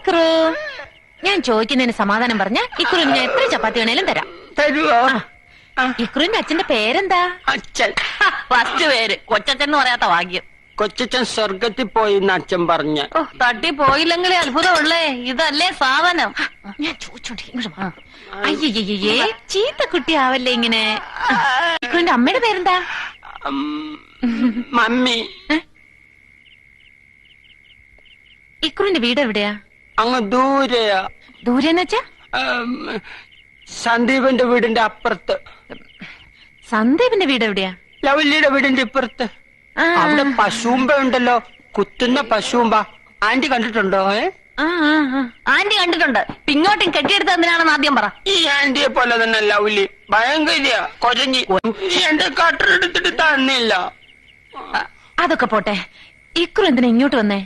ഇക്രു, ഞാൻ ചോദിക്കുന്നതിന് സമാധാനം പറഞ്ഞ ഇക്രുവിന് ഞാൻ എത്ര ചപ്പാത്തി വേണേലും തരാം. തരുവോ? ഇക്രുവിന്റെ അച്ഛന്റെ പേരെന്താ? അച്ഛൻ ഫസ്റ്റ് പേര് കൊച്ചച്ഛൻ എന്ന് പറയാത്ത ഭാഗ്യം. കൊച്ചച്ഛൻ സ്വർഗത്തിൽ പോയി എന്ന് അച്ഛൻ പറഞ്ഞ. തട്ടി പോയില്ലെങ്കിലേ അത്ഭുതമുള്ളേ. ഇതല്ലേ സാധനം. ഞാൻ ചോദിച്ചോണ്ടിരിക്കും. അയ്യേ, ചീത്ത കുട്ടിയാവല്ലേ ഇങ്ങനെ. ഇക്രുവിന്റെ അമ്മയുടെ പേരെന്താ? മമ്മി. ഇക്രുവിന്റെ വീട് എവിടെയാ? അങ്ങ് ദൂരെയാ. ദൂരെന്ന് വെച്ചാ? സന്ദീപിന്റെ വീടിന്റെ അപ്പുറത്ത്. സന്ദീപിന്റെ വീട് എവിടെയാ? ലവല്ലിയുടെ വീടിന്റെ ഇപ്പുറത്ത്. അവിടെ പശുമ്പ ഉണ്ടല്ലോ, കുത്തുന്ന പശുമ്പ. ആന്റി കണ്ടിട്ടുണ്ടോ? ആന്റി കണ്ടിട്ടുണ്ട്. ഇങ്ങോട്ടും കെട്ടിയെടുത്ത് എന്തിനാണെന്ന് ആദ്യം പറ. ഈ ആന്റിയെ പോലെ തന്നെ ലവ്ലി, ഭയങ്കര കൊരഞ്ഞി. എന്റെ കട്ടറെടുത്തിട്ട് തന്നില്ല. അതൊക്കെ പോട്ടെ, ഇക്രു എന്തിനാ ഇങ്ങോട്ട് വന്നേ?